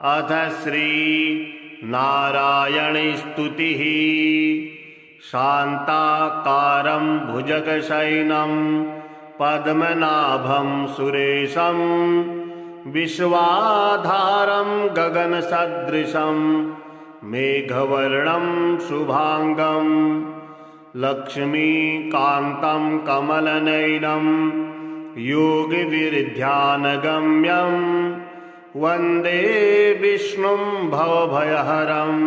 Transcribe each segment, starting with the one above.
अथ श्री नारायणी स्तुतिः। शान्ताकारं भुजगशयनं पद्मनाभं सुरेशं विश्वाधारं गगनसदृशं मेघवर्णं शुभांगं लक्ष्मीकान्तं कमलनयनं योगिविरध्यानगम्यं वन्दे विष्णुं भवभयहरं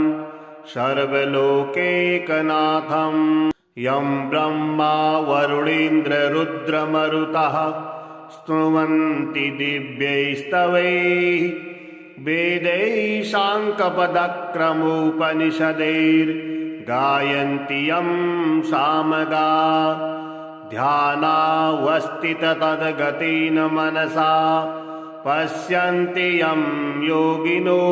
सर्वलोकैकनाथं। यं ब्रह्मा वरुणेन्द्ररुद्रमरुतः स्तुवन्ति दिव्यैस्तवैः वेदैः साङ्गपदक्रमोपनिषदैर्गायन्ति यं सामगा। ध्यानावस्थिततद्गतेन मनसा पश्यन्ति यं योगिनो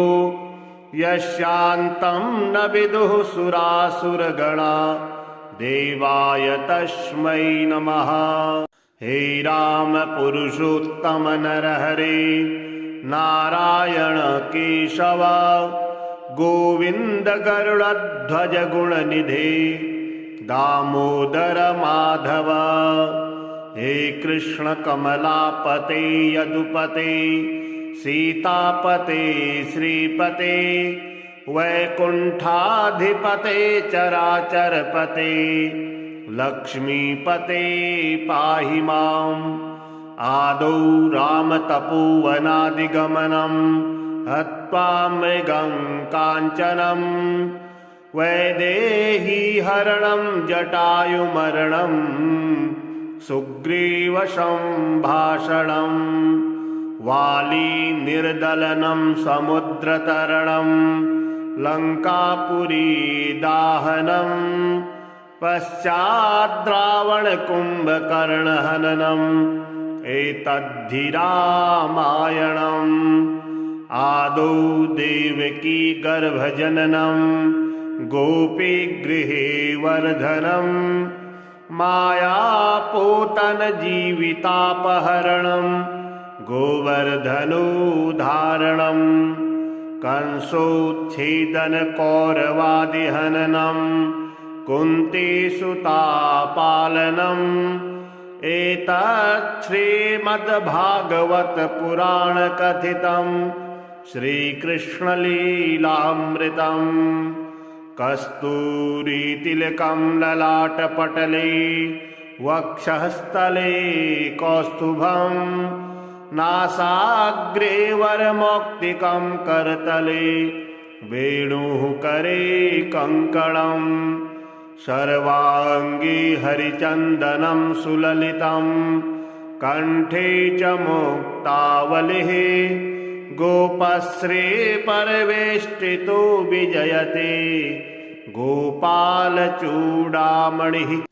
यस्यान्तं न विदुः सुरासुरगणा। देवाय तस्मै नमः। हे राम पुरुषोत्तम नरहरे नारायण केशव गोविन्द गरुडध्वज गुणनिधे दामोदर माधव। हे कृष्ण कमलापते यदुपते सीतापते श्रीपते वैकुण्ठाधिपते चराचरपते लक्ष्मीपते पाहि माम्। आदौ रामतपोवनादिगमनं हत्वा मृगं काञ्चनं वैदेहीहरणं जटायुमरणं सुग्रीवसम्भाषणं वालीनिर्दलनं समुद्रतरणं लङ्कापुरीदाहनं पश्चाद्रावणकुम्भकर्णहननम् एतद्धि रामायणम्। आदौ देवकी गर्भजननं गोपीगृहे वर्धनं मायापूतनजीवितापहरणं गोवर्धनोद्धारणं कंसोच्छेदनकौरवादिहननं कुन्तीसुतापालनम् एतत् श्रीमद्भागवत पुराण कथितं श्रीकृष्णलीलामृतं। कस्तूरीतिलकं ललाटपटले वक्षःस्थले कौस्तुभं नासाग्रे वरमौक्तिकं करतले वेणुः करे कङ्कणं सर्वाङ्गे हरिचन्दनं सुललितं कण्ठे च मुक्तावलिः गोपश्री परवेष्टितो विजयते गोपालचूडामणिः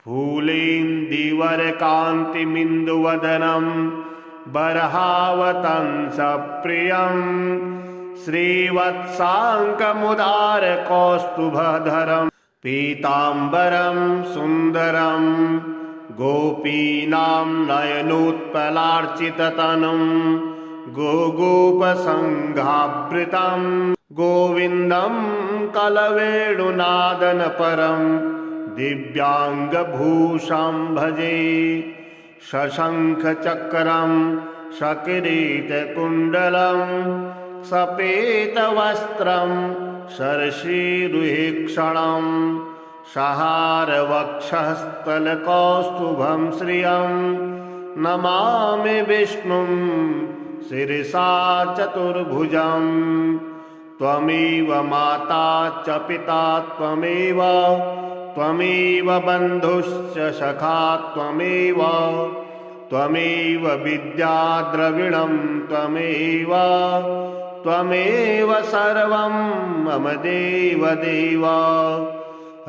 फूलेन्दीवरकान्तिमिन्दुवदनं बर्हावतंसप्रियं श्रीवत्साङ्कमुदारकौस्तुभधरम् पीताम्बरं सुन्दरं गोपीनां नयनोत्पलार्चिततनुं गोगोपसङ्घावृतं गोविन्दं कलवेणुनादनपरं दिव्याङ्गभूषं भजे। शशङ्खचक्रं सकिरीटकुण्डलं सपेतवस्त्रं शर्षीरुहेक्षणं सहारवक्षःस्थलकौस्तुभं श्रियं नमामि विष्णुं शिरसा चतुर्भुजं। त्वमेव माता च पिता त्वमेव त्वमेव बन्धुश्च सखा त्वमेव त्वमेव विद्या द्रविणं त्वमेव त्वमेव सर्वं मम देवदेव।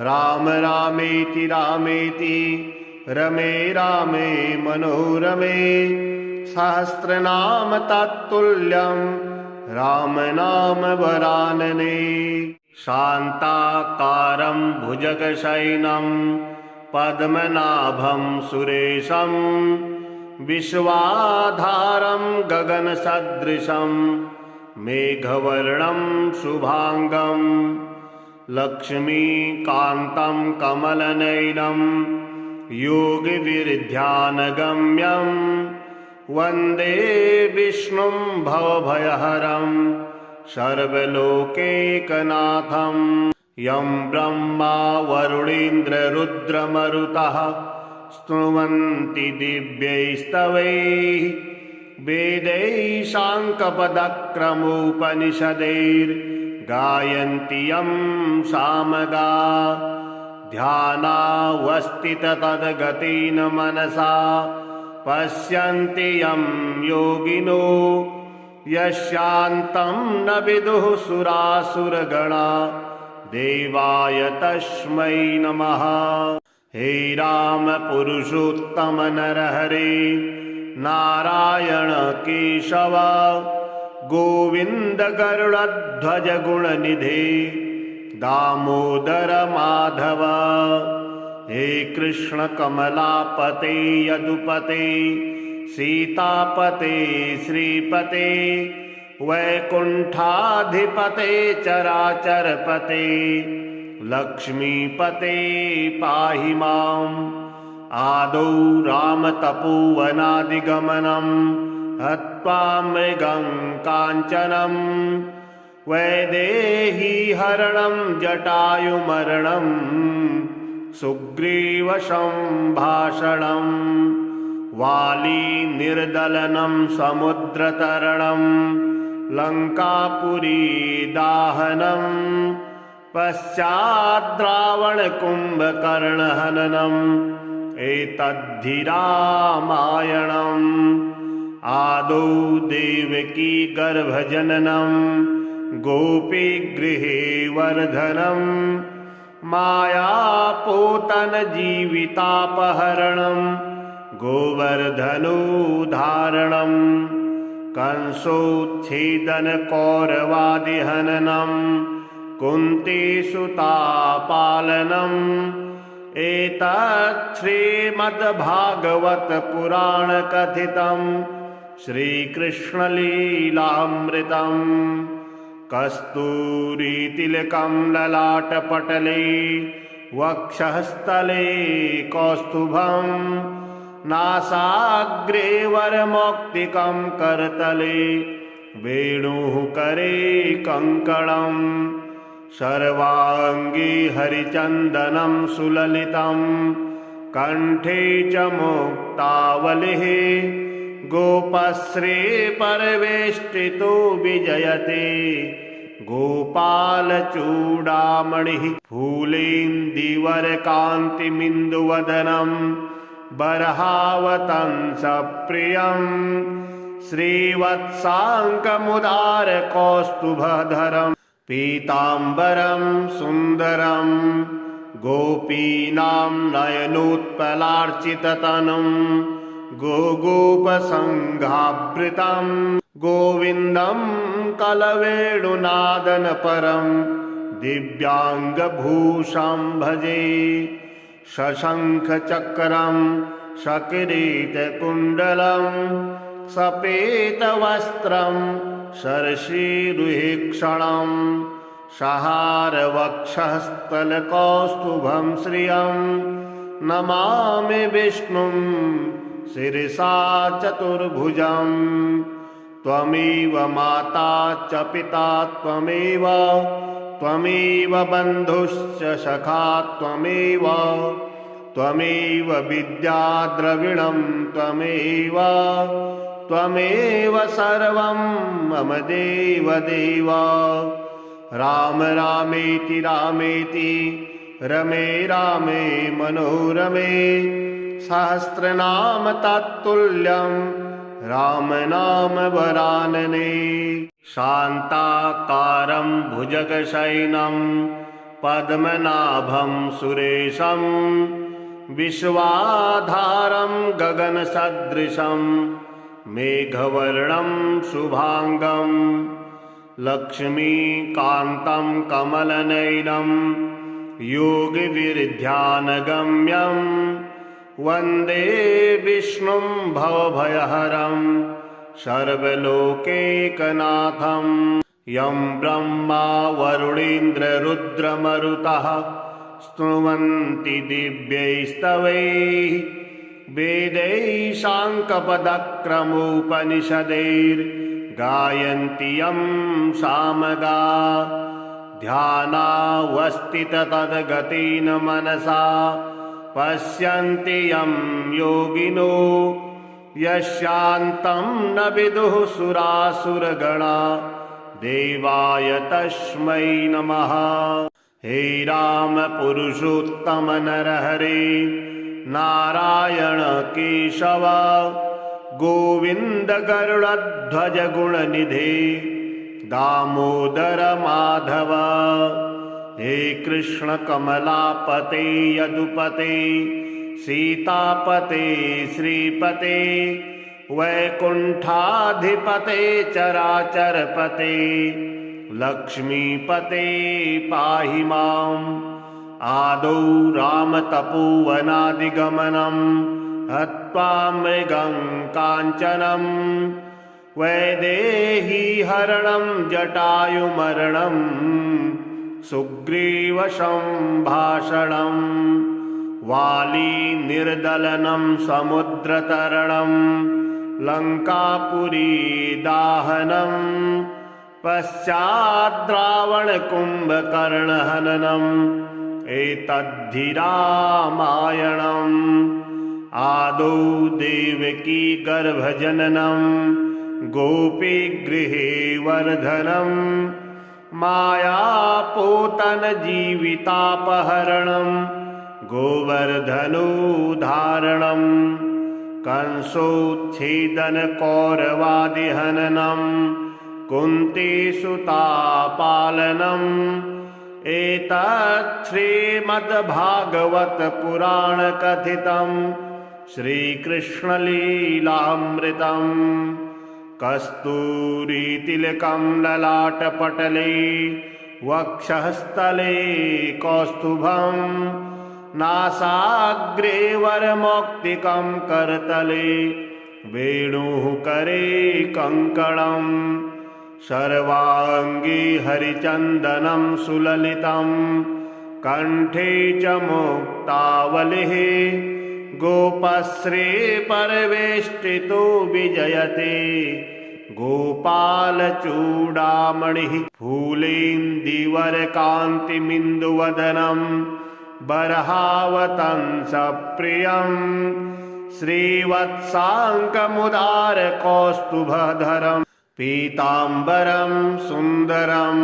राम रामेति रामेति रमे रामे मनोरमे सहस्रनाम तत्तुल्यं राम नाम वरानने। शान्ताकारं भुजगशयनं पद्मनाभं सुरेशं विश्वाधारं गगनसदृशं मेघवर्णं शुभांगं लक्ष्मीकान्तं कमलनयनं योगिविर्ध्यानगम्यं वन्दे विष्णुं भवभयहरं सर्वलोकैकनाथं यं ब्रह्मा वरुणेन्द्ररुद्रमरुतः स्तुवन्ति दिव्यैस्तवैः वेदैः साङ्कपदक्रमोपनिषदैर्गायन्ति यं सामगा ध्यानावस्थिततद्गतेन मनसा पश्यन्ति यं योगिनो यस्यान्तं न विदुः सुरासुरगणा देवाय तस्मै नमः। हे राम पुरुषोत्तम नरहरे नारायण केशव गोविंद गरुड़ध्वज गुणनिधे दामोदर माधव। हे कृष्ण कमलापते यदुपते सीतापते श्रीपते वैकुंठाधिपते चराचरपते लक्ष्मीपते पाहि माम्। आदौ रामतपोवनादिगमनं हत्वा मृगं काञ्चनं वैदेहीहरणं जटायुमरणं सुग्रीवसम्भाषणं वालीनिर्दलनं समुद्रतरणं लङ्कापुरीदाहनं पश्चाद्रावणकुम्भकर्णहननम् एतद्धि रामायणम्। आदौ देवकी गर्भजननं गोपीगृहे वर्धनं मायापूतनजीवितापहरणं गोवर्धनोद्धारणं कंसोच्छेदनकौरवादिहननं कुन्तीसुतापालनम् एतत् श्रीमद्भागवत पुराण कथितं श्रीकृष्णलीलामृतम्। कस्तूरीतिलकं ललाटपटले वक्षःस्थले कौस्तुभं नासाग्रे वरमौक्तिकं करतले वेणुः करे कङ्कणम् सर्वाङ्गे हरिचन्दनं सुललितं कण्ठे च मुक्तावलिः गोपश्री परिवेष्टितो विजयते गोपालचूडामणिः फूलेन्दीवरकान्तिमिन्दुवदनं बर्हावतंसप्रियं श्रीवत्साङ्कमुदारकौस्तुभधरम् पीताम्बरं सुन्दरं गोपीनां नयनोत्पलार्चिततनुं गोगोपसङ्घावृतं गोविन्दं कलवेणुनादनपरं दिव्याङ्गभूषं भजे शशङ्खचक्रं सकिरीटकुण्डलं सपेतवस्त्रं शर्षीरुहेक्षणं सहारवक्षस्थलकौस्तुभं श्रियं नमामि विष्णुं शिरसा चतुर्भुजं। त्वमेव माता च पिता त्वमेव बन्धुश्च सखा त्वमेव विद्या द्रविणं त्वमेव सर्वं मम देव। राम रामेति रमे रामे मनोरमे सहस्रनाम तत्तुल्यं राम नाम वरानने। शान्ताकारं भुजगशयनं पद्मनाभं सुरेशं विश्वाधारं गगनसदृशं मेघवर्णं शुभांगं लक्ष्मीकान्तं कमलनयनं योगिविर्ध्यानगम्यं वन्दे विष्णुं भवभयहरं सर्वलोकैकनाथं यं ब्रह्मा वरुणेन्द्ररुद्रमरुतः स्तुवन्ति दिव्यैस्तवैः वेदैः साङ्कपदक्रमोपनिषदैर्गायन्ति यं सामगा ध्यानावस्थिततद्गतेन मनसा पश्यन्ति यं योगिनो यस्यान्तं न विदुः सुरासुरगणा देवाय तस्मै नमः। हे राम पुरुषोत्तम नरहरे नारायण केशव गोविन्द गरुडध्वज गुणनिधे दामोदर माधव। हे कृष्ण कमलापते यदुपते सीतापते श्रीपते वैकुण्ठाधिपते चराचरपते लक्ष्मीपते पाहि माम्। आदौ रामतपोवनादिगमनं हत्वा मृगं काञ्चनं वैदेहीहरणं जटायुमरणं सुग्रीवसम्भाषणं वालीनिर्दलनं समुद्रतरणं लङ्कापुरीदाहनं पश्चाद्रावणकुम्भकर्णहननम् एतद्धि रामायणम्। आदौ देवकी गर्भजननं गोपीगृहे वर्धनं मायापूतनजीवितापहरणं गोवर्धनोद्धारणं कंसोच्छेदनकौरवादिहननं कुन्तीसुतापालनम् एतत् श्रीमद्भागवत पुराण कथितं श्रीकृष्णलीलामृतम्। कस्तूरीतिलकं ललाटपटले वक्षःस्थले कौस्तुभं नासाग्रे वरमौक्तिकं करतले वेणुः करे कङ्कणम् सर्वाङ्गे हरिचन्दनं सुललितं कण्ठे च मुक्तावलिः गोपश्री परिवेष्टितो विजयते गोपालचूडामणिः फूलेन्दीवरकान्तिमिन्दुवदनं बर्हावतंसप्रियं श्रीवत्साङ्कमुदारकौस्तुभधरम् पीताम्बरं सुन्दरं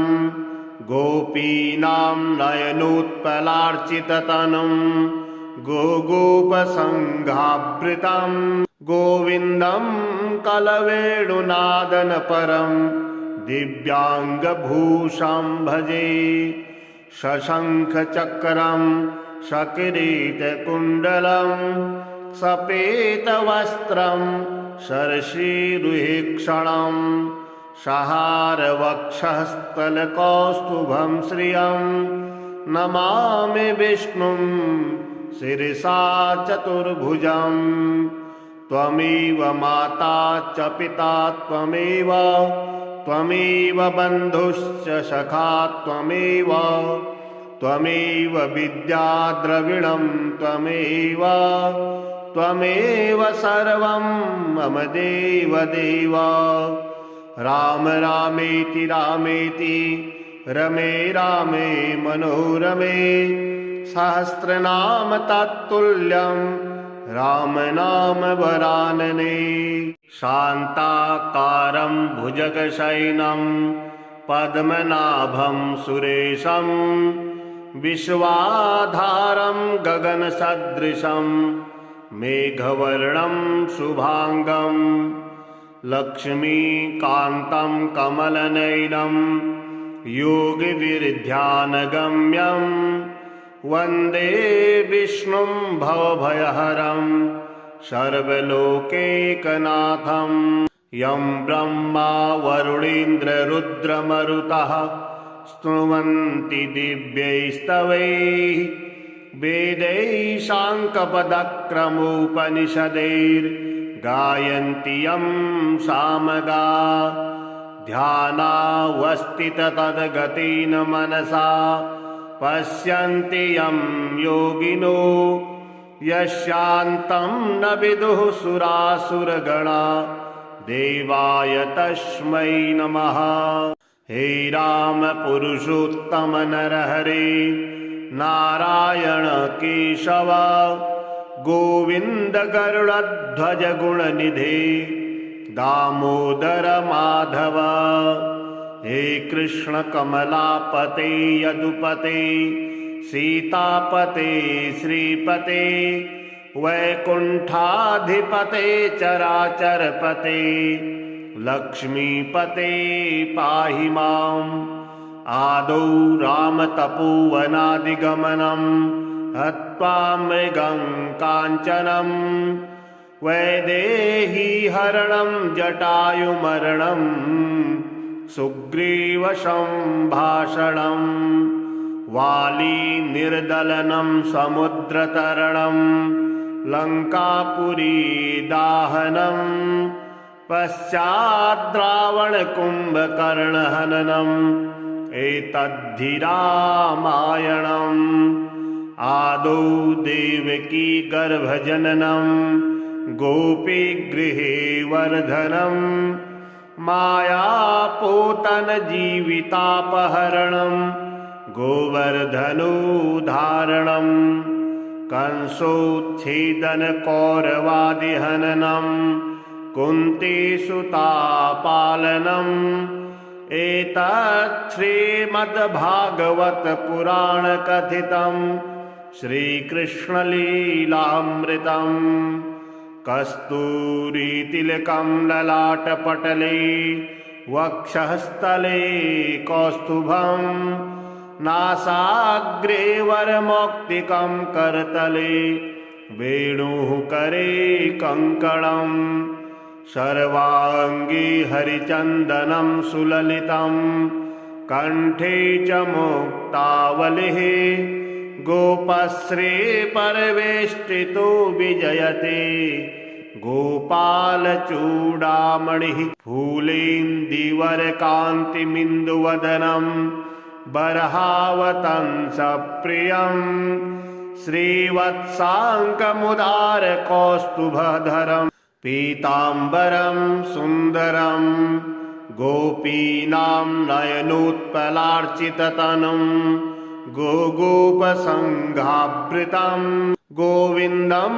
गोपीनां नयनोत्पलार्चिततनुं गोगोपसङ्घावृतं गोविन्दं कलवेणुनादनपरं दिव्याङ्गभूषं भजे शशङ्खचक्रं सकिरीटकुण्डलं सपेतवस्त्रं शर्षीरुहेक्षणं सहारवक्षस्थलकौस्तुभं श्रियं नमामि विष्णुं शिरसा चतुर्भुजं। त्वमेव माता च पिता त्वमेव त्वमेव बन्धुश्च सखा त्वमेव त्वमेव विद्या द्रविणं त्वमेव त्वमेव सर्वं मम देवदेव। राम रामेति रामेति रमे रामे मनोरमे सहस्रनाम तत्तुल्यं राम नाम वरानने। शान्ताकारं भुजगशयनं पद्मनाभं सुरेशं विश्वाधारं गगनसदृशं मेघवर्णं शुभांगं लक्ष्मीकान्तं कमलनयनं योगिविरध्यानगम्यं वन्दे विष्णुं भवभयहरं सर्वलोकैकनाथं यं ब्रह्मा वरुणेन्द्ररुद्रमरुतः स्तुवन्ति दिव्यैस्तवैः वेदैः साङ्कपदक्रमोपनिषदैर् गायन्ति यं सामगा ध्यानावस्थित तद्गतेन मनसा पश्यन्ति यं योगिनो यस्यान्तं न विदुः सुरासुरगणा देवाय तस्मै नमः। हे राम पुरुषोत्तम नरहरे नारायण केशव गोविंद गरुड़ध्वज गुणनिधे दामोदर माधव। हे कृष्ण कमलापते यदुपते सीतापते श्रीपते वैकुंठाधिपते चराचरपते लक्ष्मीपते पाहि माम्। आदौ रामतपोवनादिगमनं हत्वा मृगं काञ्चनं वैदेहीहरणं जटायुमरणं सुग्रीवसम्भाषणं वालीनिर्दलनं समुद्रतरणं लङ्कापुरीदाहनं पश्चाद्रावणकुम्भकर्णहननम् एतद्धि रामायणम्। आदौ देवकी गर्भजननं गोपीगृहे वर्धनं मायापूतनजीवितापहरणं गोवर्धनोद्धारणं कंसोच्छेदनकौरवादिहननं कुन्तीसुतापालनम् एतत् श्रीमद्भागवत पुराण कथितं श्रीकृष्णलीलामृतम्। कस्तूरीतिलकं ललाटपटले वक्षःस्थले कौस्तुभं नासाग्रे वरमौक्तिकं करतले वेणुः करे कङ्कणम् सर्वाङ्गे हरिचन्दनं सुललितं कण्ठे च मुक्तावलिः गोपश्री परिवेष्टितो विजयते गोपालचूडामणिः फूलेन्दीवरकान्तिमिन्दुवदनं बर्हावतंसप्रियं श्रीवत्साङ्कमुदारकौस्तुभधरम् पीताम्बरं सुन्दरं गोपीनां नयनोत्पलार्चिततनुं गोगोपसङ्घावृतं गोविन्दं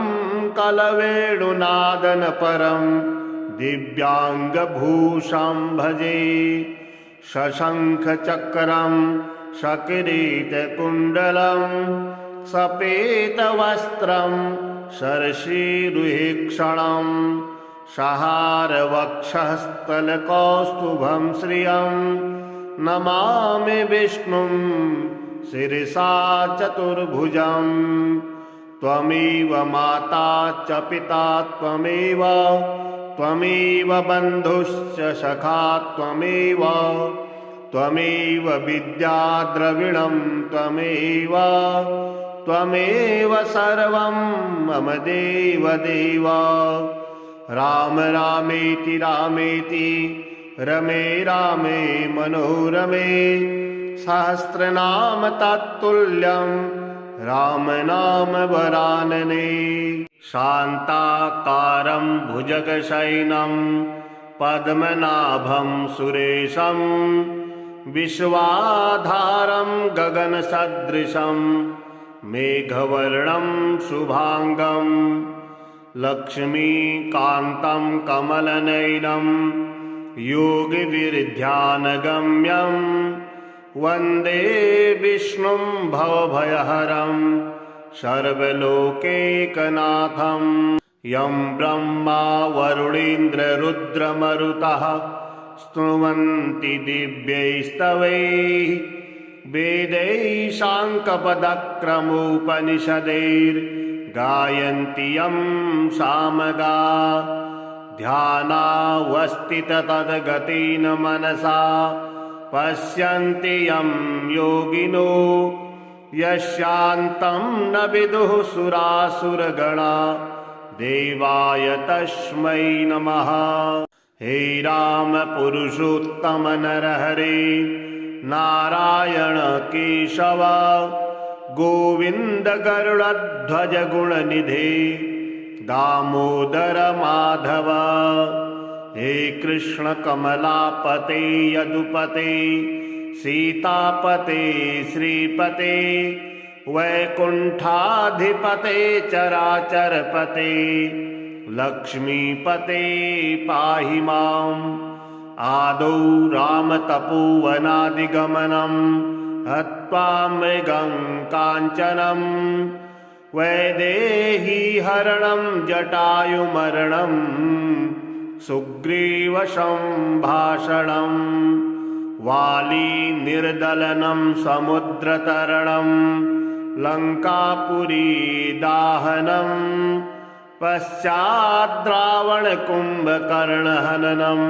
कलवेणुनादनपरं दिव्याङ्गभूषं भजे शशङ्खचक्रं सकिरीटकुण्डलं सपेतवस्त्रं शर्षीरुहेक्षणं सहारवक्षःस्थलकौस्तुभं श्रियं नमामि विष्णुं शिरसा चतुर्भुजं। त्वमेव माता च पिता त्वमेव त्वमेव बन्धुश्च सखा त्वमेव त्वमेव विद्या द्रविणं त्वमेव त्वमेव सर्वं मम देवदेव। राम रामेति रामेति रमे रामे मनोरमे सहस्रनाम तत्तुल्यं राम नाम वरानने। शान्ताकारं भुजगशयनं पद्मनाभं सुरेशं विश्वाधारं गगनसदृशं मेघवर्णं शुभांगं लक्ष्मीकान्तं कमलनयनं योगिविरध्यानगम्यं वन्दे विष्णुं भवभयहरं सर्वलोकैकनाथं। यं ब्रह्मा वरुणेन्द्ररुद्रमरुतः स्तुवन्ति दिव्यैस्तवैः वेदैः साङ्कपदक्रमोपनिषदैर्गायन्ति यं सामगा ध्यानावस्थित तद्गतेन मनसा पश्यन्ति यं योगिनो यस्यान्तं न विदुः सुरासुरगणा देवाय तस्मै नमः। हे राम पुरुषोत्तम नरहरे नारायण केशव गोविंद गरुड़ध्वज गुणनिधे दामोदर माधव। हे कृष्ण कमलापते यदुपते सीतापते श्रीपते वैकुंठाधिपते चराचरपते लक्ष्मीपते पाहि माम्। आदौ रामतपोवनादिगमनं हत्वा मृगं काञ्चनं वैदेहीहरणं जटायुमरणं सुग्रीवसम्भाषणं वाली निर्दलनं समुद्रतरणं लङ्कापुरी दाहनं पश्चाद्रावणकुम्भकर्णहननम्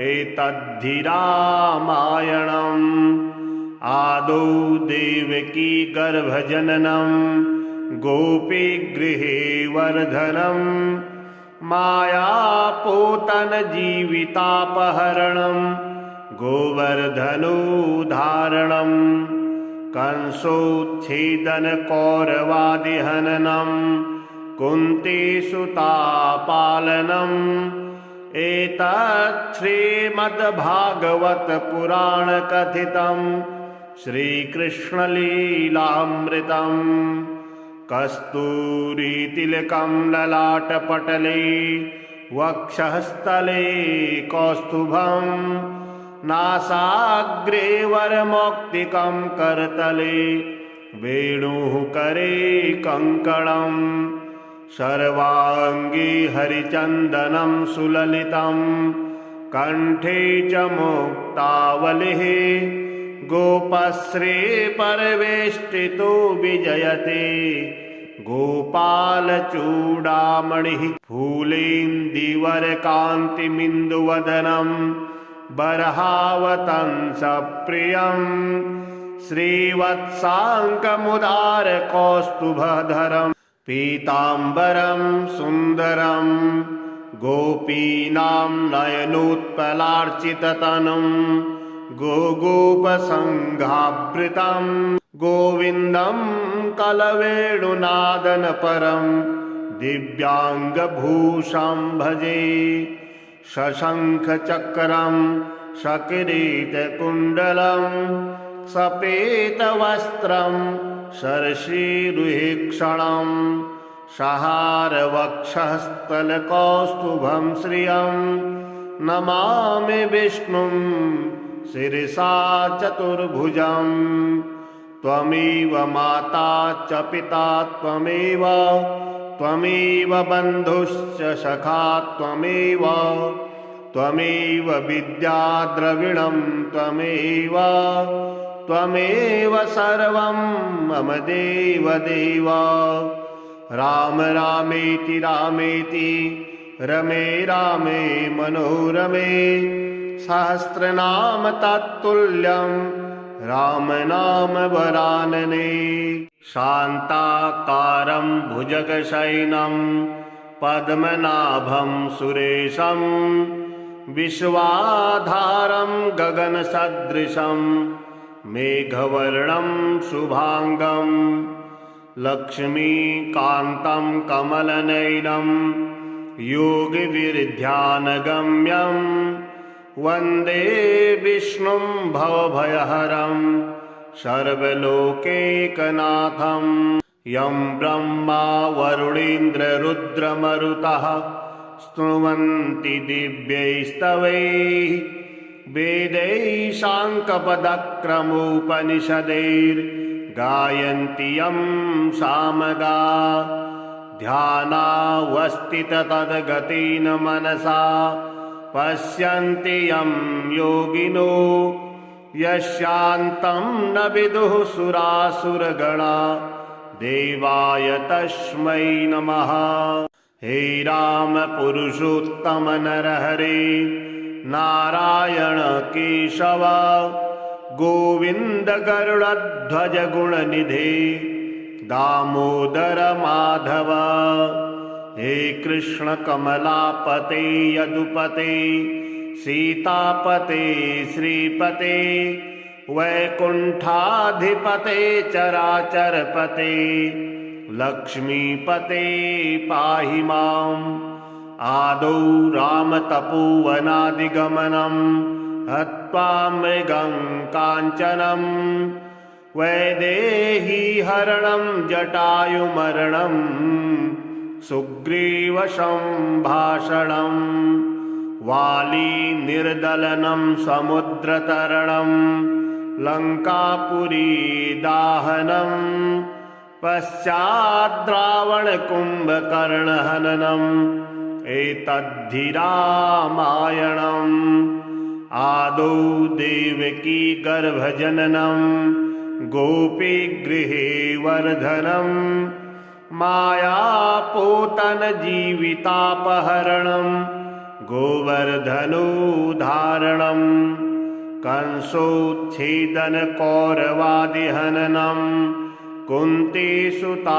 एतद्धि रामायणम्। आदौ देवकी गर्भजननं गोपीगृहे वर्धनं मायापूतन जीवितापहरणं गोवर्धनोद्धारणं कंसोच्छेदन कौरवादिहननं कुन्तीसुतापालनम् एतत् श्रीमद्भागवत पुराण कथितं श्रीकृष्णलीलामृतम्। कस्तूरीतिलकं ललाटपटले वक्षःस्थले कौस्तुभं नासाग्रे वरमौक्तिकं करतले वेणुः करे कङ्कणम् सर्वाङ्गे हरिचन्दनं सुललितं कण्ठे च मुक्तावलिः गोपश्री परिवेष्टितो विजयते गोपालचूडामणिः फूलेन्दीवरकान्तिमिन्दुवदनं बर्हावतंसप्रियं श्रीवत्साङ्कमुदारकौस्तुभधरम् पीताम्बरं सुन्दरं गोपीनां नयनोत्पलार्चिततनुं गोगोपसङ्घावृतं गोविन्दं कलवेणुनादनपरं दिव्याङ्गभूषं भजे शशङ्खचक्रं सकिरीटकुण्डलं सपेतवस्त्रं शर्षीरुहेक्षणं सहारवक्षस्थलकौस्तुभं श्रियं नमामि विष्णुं शिरसा चतुर्भुजं। त्वमेव माता च पिता त्वमेव त्वमेव बन्धुश्च सखा त्वमेव त्वमेव विद्या द्रविणं त्वमेव त्वमेव सर्वं मम देवदेव। राम रामेति रामेति रमे रामे मनोरमे सहस्रनाम तत्तुल्यं राम नाम वरानने। शान्ताकारं भुजगशयनं पद्मनाभं सुरेशं विश्वाधारं गगनसदृशं मेघवर्णं शुभांगं लक्ष्मीकान्तं कमलनयनं योगिविरध्यानगम्यं वन्दे विष्णुं भवभयहरं सर्वलोकैकनाथं। यं ब्रह्मा वरुणेन्द्ररुद्रमरुतः स्तुवन्ति दिव्यैस्तवैः वेदैः साङ्कपदक्रमोपनिषदैर्गायन्ति यं सामगा। ध्यानावस्थिततद्गतेन मनसा पश्यन्ति यं योगिनो यस्यान्तं न विदुः सुरासुरगणा देवाय तस्मै नमः। हे राम पुरुषोत्तम नरहरे नारायण केशव गोविंद गरुड़ध्वज गुणनिधे दामोदर माधव। हे कृष्ण कमलापते यदुपते सीतापते श्रीपते वैकुंठाधिपते चराचरपते लक्ष्मीपते पाहि माम्। आदौ रामतपोवनादिगमनम् हत्वा मृगं काञ्चनं वैदेही हरणं जटायुमरणं सुग्रीवसम्भाषणं वाली निर्दलनं समुद्रतरणं लङ्कापुरी दाहनं पश्चाद्रावणकुम्भकर्णहननम् एतद्धि रामायणम्। आदौ देवकी गर्भजननं गोपीगृहे वर्धनं मायापूतनजीवितापहरणं गोवर्धनोद्धारणं कंसोच्छेदनकौरवादिहननं कुन्तीसुतापालनम्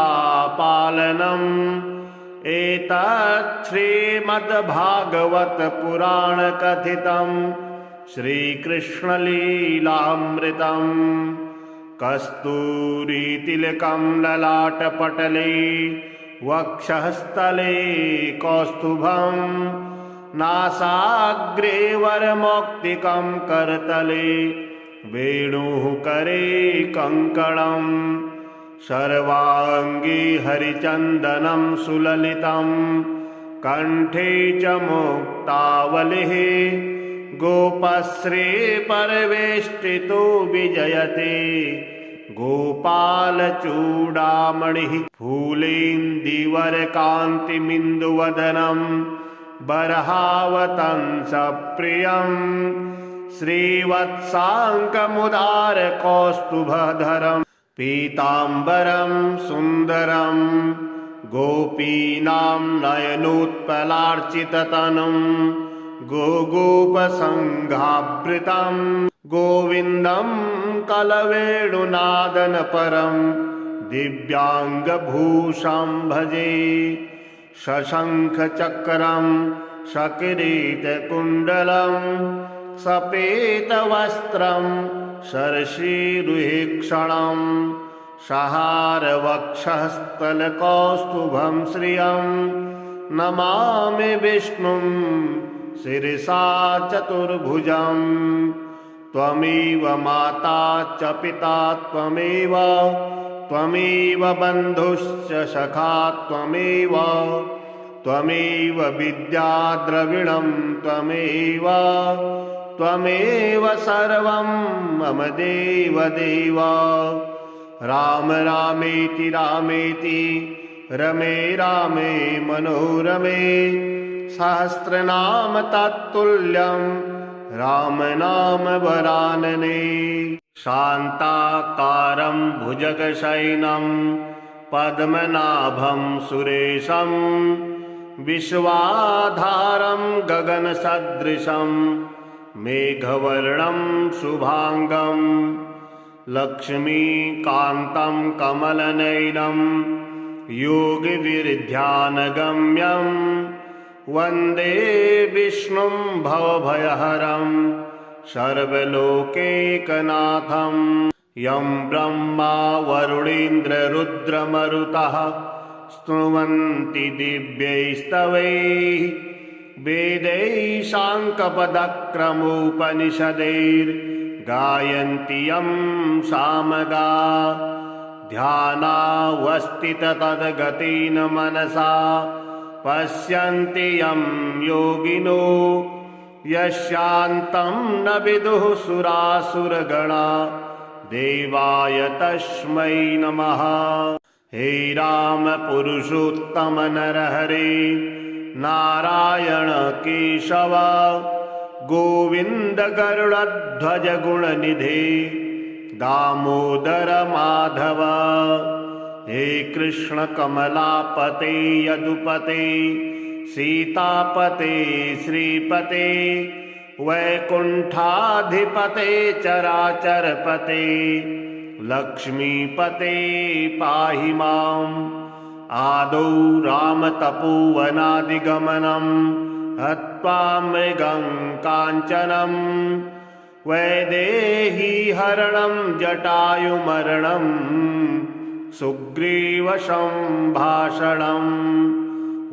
एतत् श्रीमद्भागवत पुराण कथितं श्रीकृष्णलीलामृतम्। कस्तूरीतिलकं ललाटपटले वक्षःस्थले कौस्तुभं नासाग्रे वरमौक्तिकं करतले वेणुः करे कङ्कणम् सर्वाङ्गे हरिचन्दनं सुललितं कण्ठे च मुक्तावलिः गोपश्री परिवेष्टितो विजयते गोपालचूडामणिः फूलेन्दीवरकान्तिमिन्दुवदनं बर्हावतंसप्रियं श्रीवत्साङ्कमुदारकौस्तुभधरम् पीताम्बरं सुन्दरं गोपीनां नयनोत्पलार्चिततनुं गोगोपसङ्घावृतं गोविन्दं कलवेणुनादनपरं दिव्याङ्गभूषं भजे शशङ्खचक्रं सकिरीटकुण्डलं सपेतवस्त्रं शर्षीरुहेक्षणं सहारवक्षःस्थलकौस्तुभं श्रियं नमामि विष्णुं शिरसा चतुर्भुजं। त्वमेव माता च पिता त्वमेव त्वमेव बन्धुश्च सखा त्वमेव त्वमेव विद्या द्रविणं त्वमेव त्वमेव सर्वं मम देवदेव। राम रामेति रामेति रमे रामे मनोरमे सहस्रनाम तत्तुल्यं राम नाम वरानने। शान्ताकारं भुजगशयनं पद्मनाभं सुरेशं विश्वाधारं गगनसदृशं मेघवर्णं शुभांगं लक्ष्मीकान्तं कमलनयनं योगिविरध्यानगम्यं वन्दे विष्णुं भवभयहरं सर्वलोकैकनाथं। यं ब्रह्मा वरुणेन्द्ररुद्रमरुतः स्तुवन्ति दिव्यैस्तवैः वेदैः साङ्कपदक्रमोपनिषदैर्गायन्ति यं सामगा। ध्यानावस्थिततद्गतेन मनसा पश्यन्ति यं योगिनो यस्यान्तं न विदुः सुरासुरगणा देवाय तस्मै नमः। हे राम पुरुषोत्तम नरहरे नारायण केशव गोविंद गरुड़ध्वज गुणनिधे दामोदर माधव। हे कृष्ण कमलापते यदुपते सीतापते श्रीपते वैकुंठाधिपते चराचरपते लक्ष्मीपते पाहि माम्। आदौ रामतपोवनादिगमनं हत्वा मृगं काञ्चनं वैदेहीहरणं जटायुमरणं सुग्रीवसम्भाषणं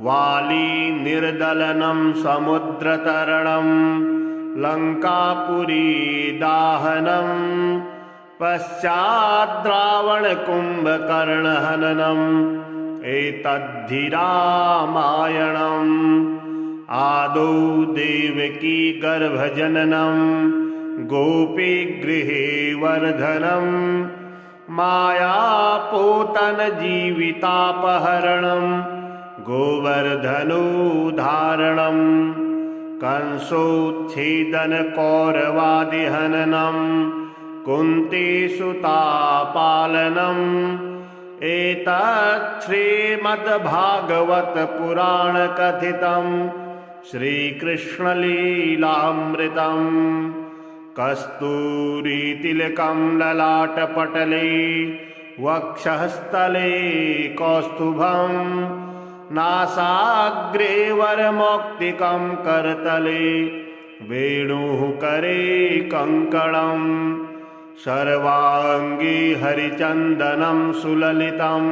वालीनिर्दलनं समुद्रतरणं लङ्कापुरीदाहनं पश्चाद्रावणकुम्भकर्णहननम् एतद्धि रामायणम् आदौ देवकी गर्भजननं गोपीगृहे वर्धनं मायापूतनजीवितापहरणं गोवर्धनोद्धारणं कंसोच्छेदनकौरवादिहननं कुन्तीसुतापालनम् एतत् श्रीमद्भागवतपुराणकथितं श्रीकृष्णलीलामृतम् कस्तूरीतिलकं ललाटपटले वक्षःस्थले कौस्तुभं नासाग्रे वरमौक्तिकं करतले वेणुः करे कङ्कणम् सर्वाङ्गे हरिचन्दनं सुललितं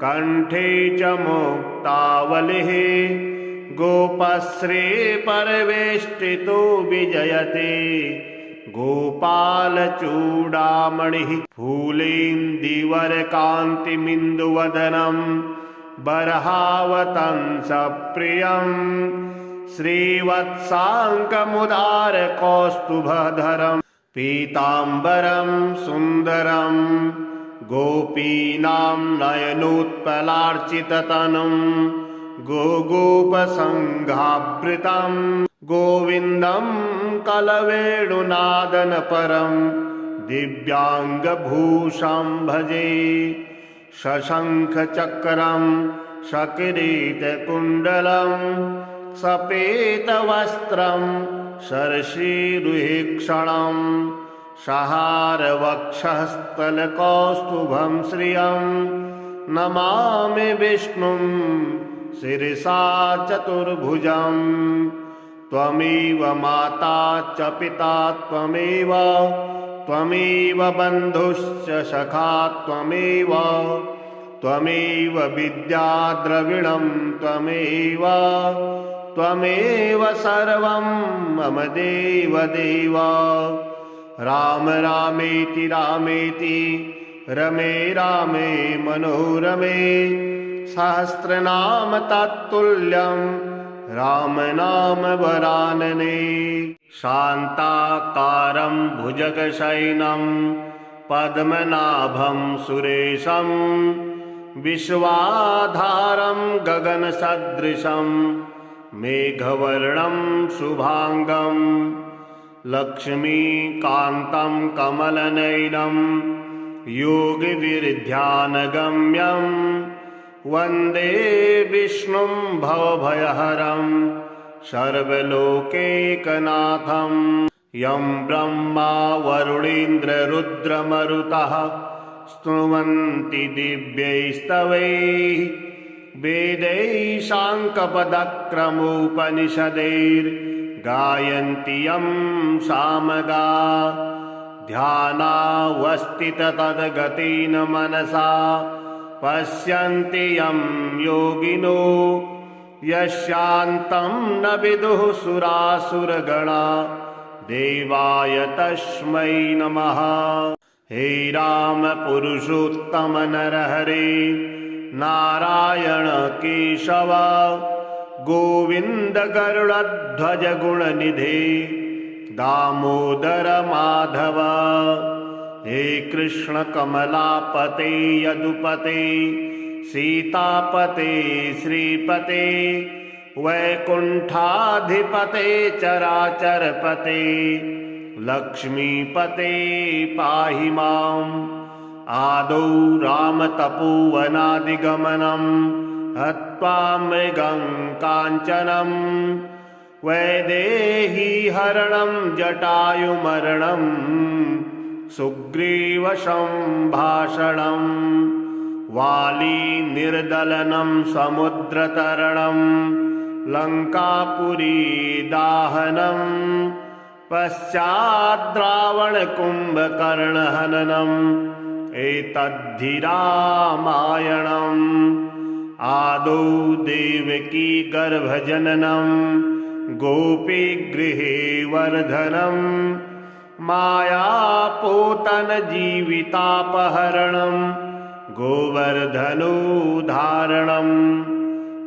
कण्ठे च मुक्तावलिः गोपश्री परिवेष्टितो विजयते गोपालचूडामणिः फूलेन्दीवरकान्तिमिन्दुवदनं बर्हावतंसप्रियं श्रीवत्साङ्कमुदारकौस्तुभधरम् पीताम्बरं सुन्दरं गोपीनां नयनोत्पलार्चिततनुं गोगोपसङ्घावृतं गोविन्दं कलवेणुनादनपरं दिव्याङ्गभूषं भजे शशङ्खचक्रं सकिरीटकुण्डलं सपेतवस्त्रं शर्षीरुहेक्षणं सहारवक्षःस्थलकौस्तुभं श्रियं नमामि विष्णुं शिरसा चतुर्भुजं त्वमेव माता च पिता त्वमेव बन्धुश्च सखा त्वमेव विद्या द्रविणं त्वमेव सर्वं मम देव राम रामेति रमे रामे मनोरमे सहस्रनाम तत्तुल्यं राम नाम वरानने शान्ताकारं भुजगशयनं पद्मनाभं सुरेशं विश्वाधारं गगनसदृशं मेघवर्णं शुभांगं लक्ष्मीकान्तं कमलनयनं योगिविरध्यानगम्यं वन्दे विष्णुं भवभयहरं सर्वलोकैकनाथं यं ब्रह्मा वरुणेन्द्ररुद्रमरुतः स्तुवन्ति दिव्यैस्तवैः वेदैः साङ्कपदक्रमोपनिषदैर्गायन्ति यं सामगा ध्यानावस्थिततद्गतेन मनसा पश्यन्ति यं योगिनो यस्यान्तं न विदुः सुरासुरगणा देवाय तस्मै नमः। हे राम पुरुषोत्तम नरहरे नारायण केशव गोविंद गरुड़ध्वज गुणनिधे दामोदर माधव। हे कृष्ण कमलापते यदुपते सीतापते श्रीपते वैकुंठाधिपते चराचरपते लक्ष्मीपते पाहि माम्। आदौ रामतपोवनादिगमनं हत्वा मृगं काञ्चनं वैदेहीहरणं जटायुमरणं सुग्रीवसम्भाषणं वाली निर्दलनं समुद्रतरणं लङ्कापुरी दाहनं पश्चाद्रावणकुम्भकर्णहननम् एतद्धि रामायणम् आदौ देवकी गर्भजननं गोपीगृहे वर्धनं मायापूतनजीवितापहरणं गोवर्धनोद्धारणं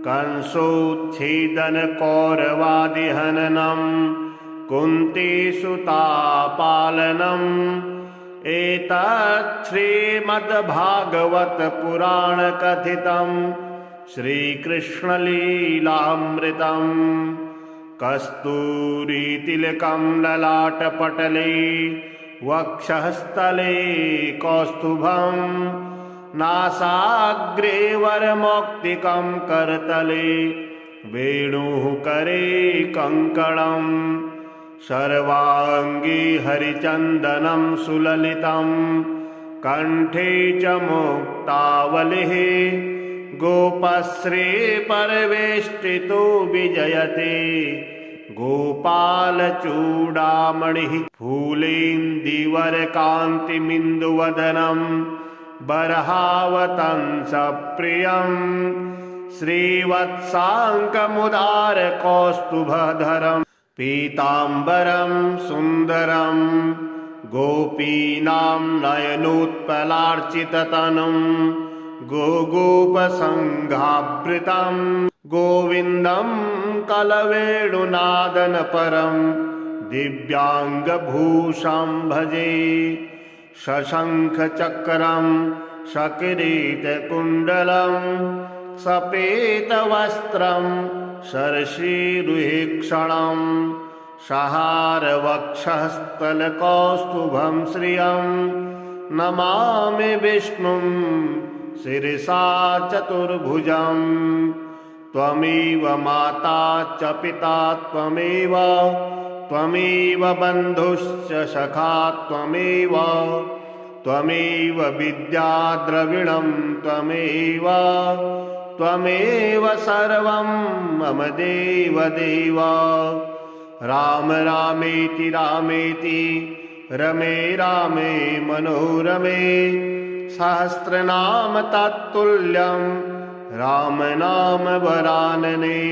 कंसोच्छेदनकौरवादिहननं कुन्तीसुतापालनम् एतत् श्रीमद्भागवतपुराणकथितं श्रीकृष्णलीलामृतम् कस्तूरीतिलकं ललाटपटले वक्षःस्थले कौस्तुभं नासाग्रे वरमौक्तिकं करतले वेणुः करे कङ्कणम् सर्वाङ्गे हरिचन्दनं सुललितं कण्ठे च मुक्तावलिः गोपश्री परिवेष्टितो विजयते गोपालचूडामणिः फूलेन्दीवरकान्तिमिन्दुवदनं बर्हावतंसप्रियं श्रीवत्साङ्कमुदारकौस्तुभधरम् पीताम्बरं सुन्दरं गोपीनां नयनोत्पलार्चिततनुं गोगोपसङ्घावृतं गोविन्दं कलवेणुनादनपरं दिव्याङ्गभूषं भजे शशङ्खचक्रं सकिरीटकुण्डलं सपेतवस्त्रं शर्षीरुहेक्षणं सहारवक्षःस्थलकौस्तुभं श्रियं नमामि विष्णुं शिरसा चतुर्भुजं त्वमेव माता च पिता त्वमेव बन्धुश्च सखा त्वमेव विद्या द्रविणं त्वमेव सर्वं मम देव राम रामेति रमे रामे मनोरमे सहस्रनाम तत्तुल्यं राम नाम वरानने।